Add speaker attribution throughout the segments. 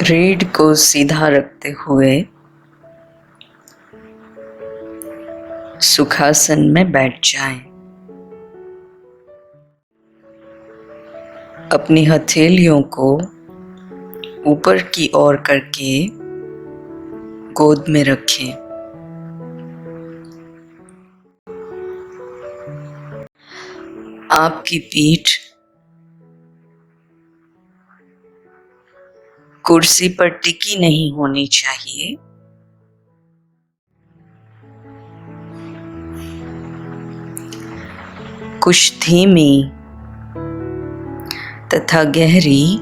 Speaker 1: रीढ़ को सीधा रखते हुए सुखासन में बैठ जाएं। अपनी हथेलियों को ऊपर की ओर करके गोद में रखें। आपकी पीठ कुर्सी पर टिकी नहीं होनी चाहिए। कुछ धीमी तथा गहरी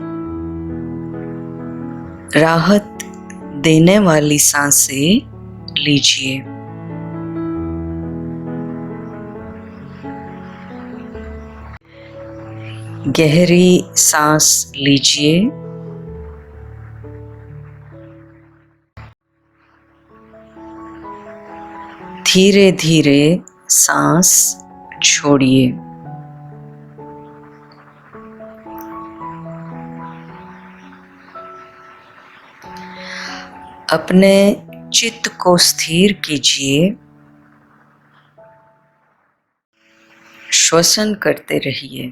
Speaker 1: राहत देने वाली सांसें लीजिए। गहरी सांस लीजिए। धीरे धीरे सांस छोड़िए। अपने चित्त को स्थिर कीजिए। श्वसन करते रहिए।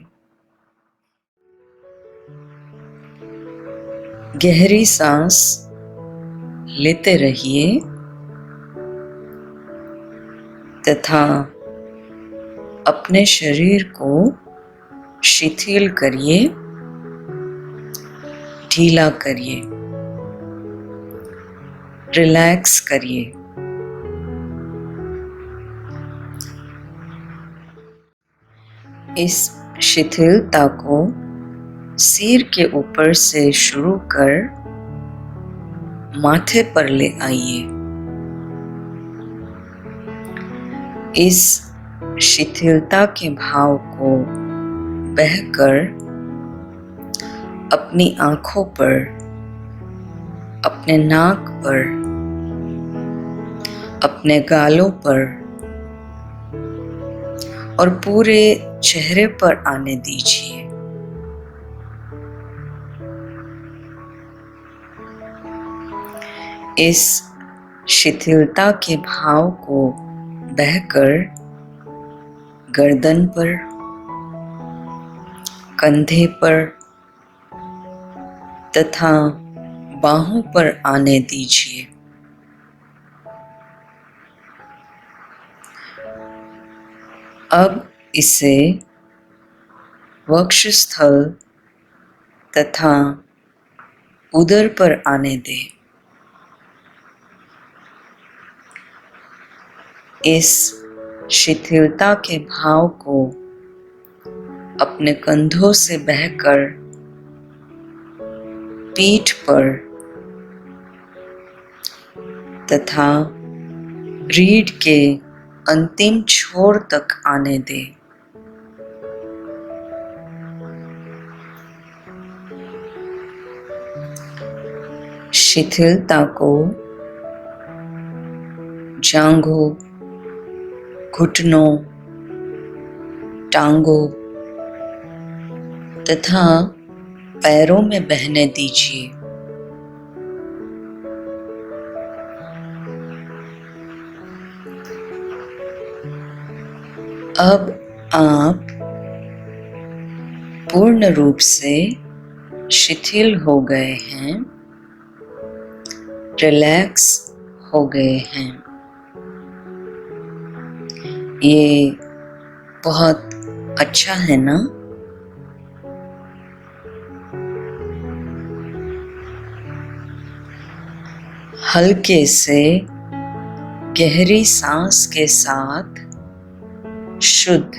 Speaker 1: गहरी सांस लेते रहिए तथा अपने शरीर को शिथिल करिए, ढीला करिए, रिलैक्स करिए। इस शिथिलता को सिर के ऊपर से शुरू कर माथे पर ले आइए। इस शिथिलता के भाव को बहकर अपनी आंखों पर, अपने नाक पर, अपने गालों पर और पूरे चेहरे पर आने दीजिए। इस शिथिलता के भाव को बहकर गर्दन पर, कंधे पर तथा बाहों पर आने दीजिए। अब इसे वक्षस्थल तथा उदर पर आने दें। इस शिथिलता के भाव को अपने कंधों से बहकर पीठ पर तथा रीढ़ के अंतिम छोर तक आने दें। शिथिलता को जांघों, घुटनों, टांगों तथा पैरों में बहने दीजिए। अब आप पूर्ण रूप से शिथिल हो गए हैं, रिलैक्स हो गए हैं। ये बहुत अच्छा है ना? हल्के से गहरी सांस के साथ शुद्ध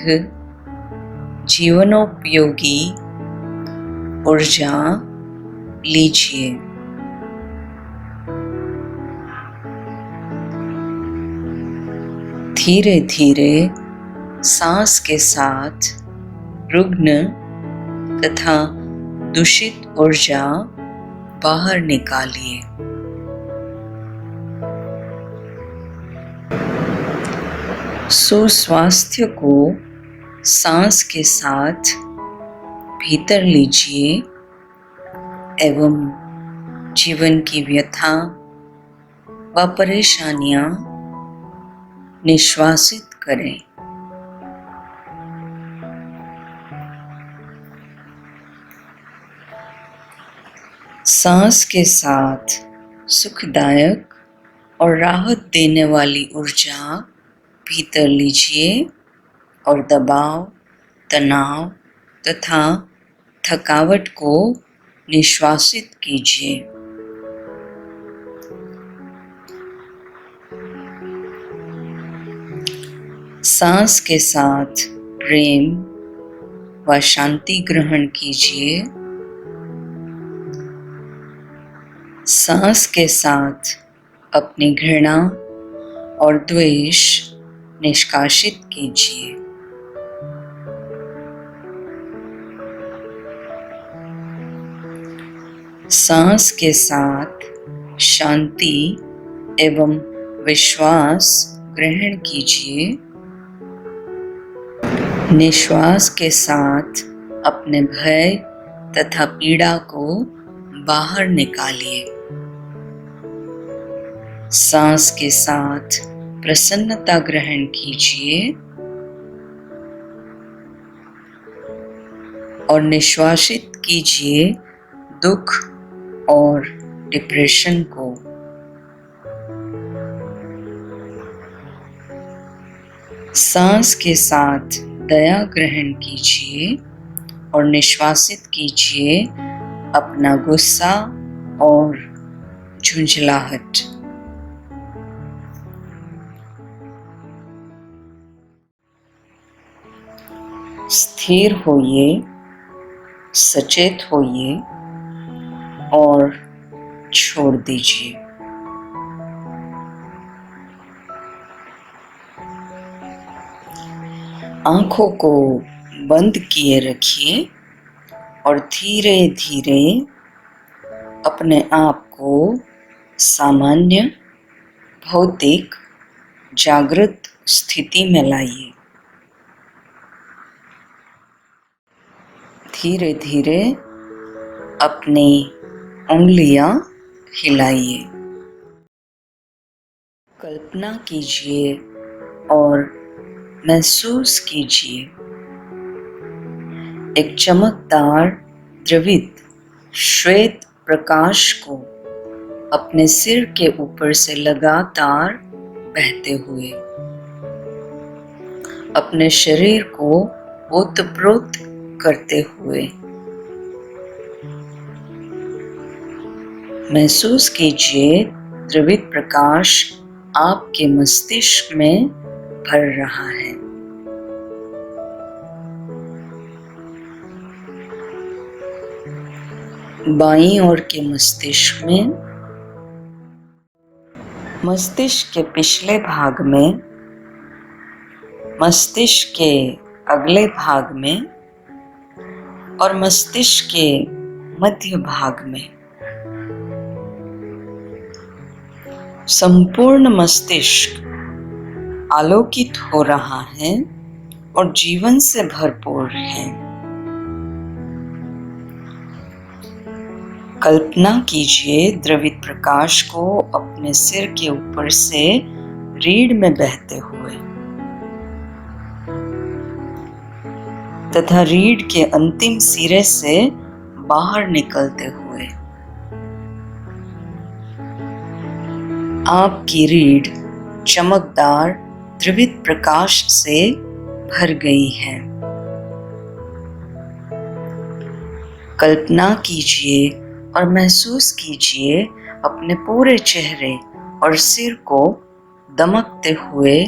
Speaker 1: जीवनोपयोगी ऊर्जा लीजिए। धीरे धीरे सांस के साथ रुग्ण तथा दूषित ऊर्जा बाहर निकालिए। सुस्वास्थ्य को सांस के साथ भीतर लीजिए एवं जीवन की व्यथा व परेशानियां निश्वासित करें। सांस के साथ सुखदायक और राहत देने वाली ऊर्जा भीतर लीजिए और दबाव, तनाव तथा थकावट को निश्वासित कीजिए। सांस के साथ प्रेम व शांति ग्रहण कीजिए। सांस के साथ अपनी घृणा और द्वेष निष्कासित कीजिए। सांस के साथ शांति एवं विश्वास ग्रहण कीजिए। निश्वास के साथ अपने भय तथा पीड़ा को बाहर निकालिए। सांस के साथ प्रसन्नता ग्रहण कीजिए और निश्वासित कीजिए दुख और डिप्रेशन को। सांस के साथ दया ग्रहण कीजिए और निश्वासित कीजिए अपना गुस्सा और झुंझलाहट। स्थिर होइए, सचेत होइए और छोड़ दीजिए। आंखों को बंद किए रखिए और धीरे धीरे अपने आप को सामान्य भौतिक जागृत स्थिति में लाइए। धीरे धीरे अपनी उंगलियां हिलाइए। कल्पना कीजिए और महसूस कीजिए एक चमकदार द्रवित श्वेत प्रकाश को अपने सिर के ऊपर से लगातार बहते हुए अपने शरीर को ओतप्रोत करते हुए। महसूस कीजिए द्रवित प्रकाश आपके मस्तिष्क में भर रहा है। बाईं ओर के मस्तिष्क में, मस्तिष्क के पिछले भाग में, मस्तिष्क के अगले भाग में और मस्तिष्क के मध्य भाग में। संपूर्ण मस्तिष्क आलोकित हो रहा है और जीवन से भरपूर है। कल्पना कीजिए द्रवित प्रकाश को अपने सिर के ऊपर से रीढ़ में बहते हुए तथा रीढ़ के अंतिम सिरे से बाहर निकलते हुए। आपकी रीढ़ चमकदार द्रवित प्रकाश से भर गई है। कल्पना कीजिए और महसूस कीजिए अपने पूरे चेहरे और सिर को दमकते हुए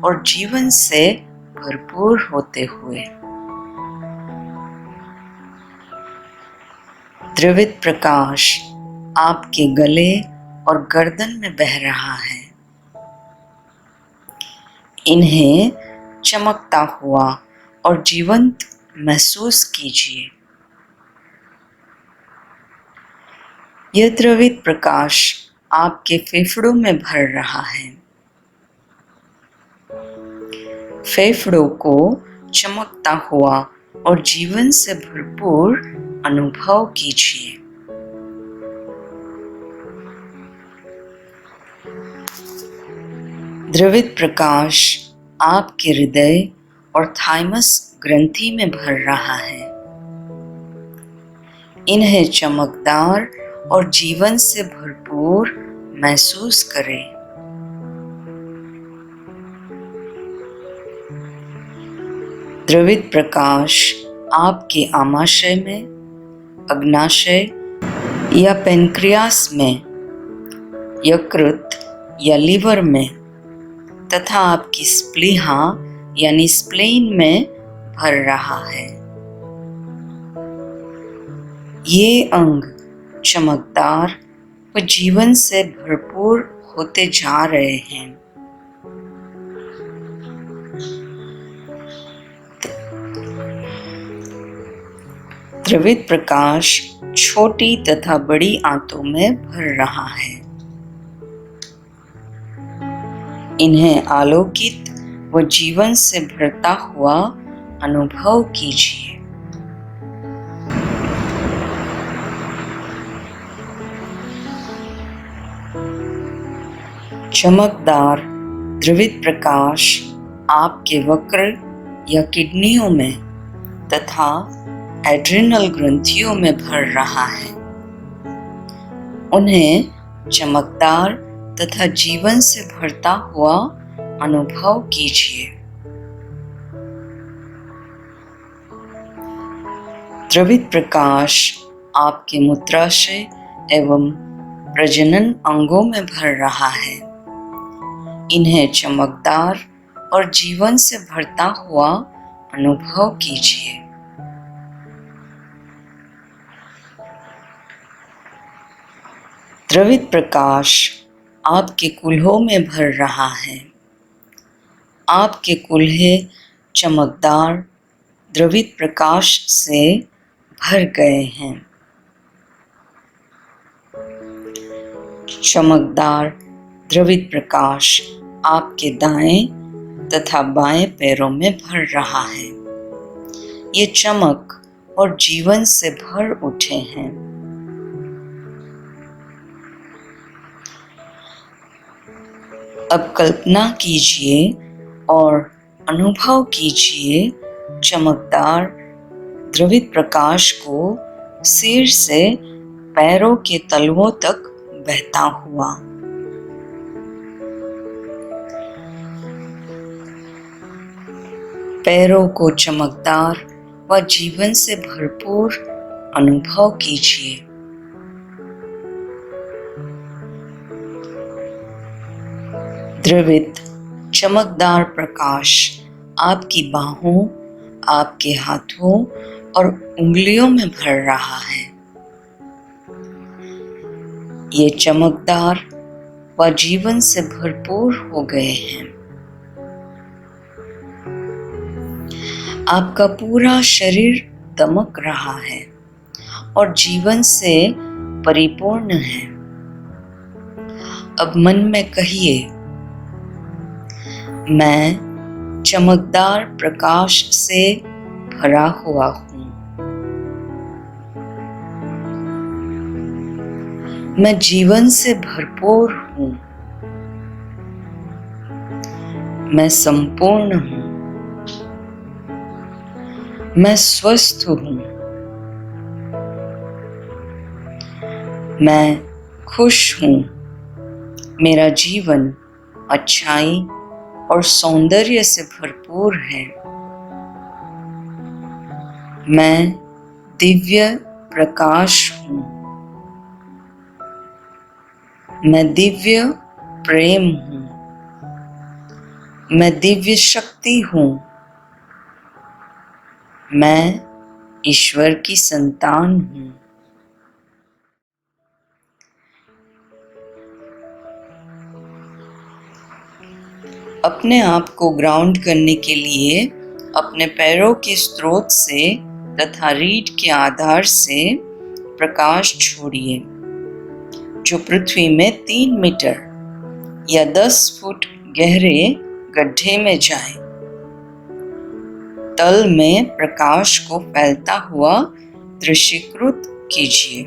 Speaker 1: और जीवन से भरपूर होते हुए। द्रवित प्रकाश आपके गले और गर्दन में बह रहा है। इन्हें चमकता हुआ और जीवंत महसूस कीजिए। यह द्रवित प्रकाश आपके फेफड़ों में भर रहा है। फेफड़ों को चमकता हुआ और जीवन से भरपूर अनुभव कीजिए। द्रवित प्रकाश आपके हृदय और थाइमस ग्रंथि में भर रहा है। इन्हें चमकदार और जीवन से भरपूर महसूस करें। द्रवित प्रकाश आपके आमाशय में, अग्नाशय या पेनक्रियास में, यकृत या लीवर में तथा आपकी स्प्लीहा यानी स्प्लेन में भर रहा है। ये अंग चमकदार व जीवन से भरपूर होते जा रहे हैं। द्रवित प्रकाश छोटी तथा बड़ी आंतों में भर रहा है। इन्हें आलोकित व जीवन से भरता हुआ अनुभव कीजिए। चमकदार द्रवित प्रकाश आपके वक्र या किडनियों में तथा एड्रिनल ग्रंथियों में भर रहा है। उन्हें चमकदार तथा जीवन से भरता हुआ अनुभव कीजिए। द्रवित प्रकाश आपके मूत्राशय एवं प्रजनन अंगों में भर रहा है। इन्हें चमकदार और जीवन से भरता हुआ अनुभव कीजिए। द्रवित प्रकाश आपके कूल्हों में भर रहा है। आपके कूल्हे चमकदार द्रवित प्रकाश से भर गए हैं। चमकदार द्रवित प्रकाश आपके दाएं तथा बाएं पैरों में भर रहा है। ये चमक और जीवन से भर उठे हैं। अब कल्पना कीजिए और अनुभव कीजिए चमकदार द्रवित प्रकाश को सिर से पैरों के तलवों तक बहता हुआ। पैरों को चमकदार व जीवन से भरपूर अनुभव कीजिए। द्रवित चमकदार प्रकाश आपकी बाहों, आपके हाथों और उंगलियों में भर रहा है। ये चमकदार व जीवन से भरपूर हो गए हैं। आपका पूरा शरीर दमक रहा है और जीवन से परिपूर्ण है। अब मन में कहिए, मैं चमकदार प्रकाश से भरा हुआ हूँ। मैं जीवन से भरपूर हूँ। मैं संपूर्ण हूँ। मैं स्वस्थ हूँ। मैं खुश हूँ। मेरा जीवन अच्छाई और सौंदर्य से भरपूर है। मैं दिव्य प्रकाश हूँ। मैं दिव्य प्रेम हूँ। मैं दिव्य शक्ति हूँ। मैं ईश्वर की संतान हूँ। अपने आप को ग्राउंड करने के लिए अपने पैरों के स्रोत से तथा रीढ़ के आधार से प्रकाश छोड़िए, जो पृथ्वी में 3 मीटर या 10 फुट गहरे गड्ढे में जाए। तल में प्रकाश को फैलता हुआ दृश्यकृत कीजिए।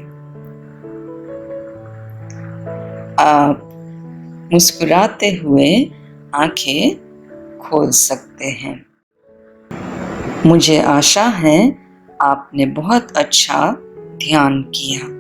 Speaker 1: आप मुस्कुराते हुए आंखें खोल सकते हैं। मुझे आशा है आपने बहुत अच्छा ध्यान किया।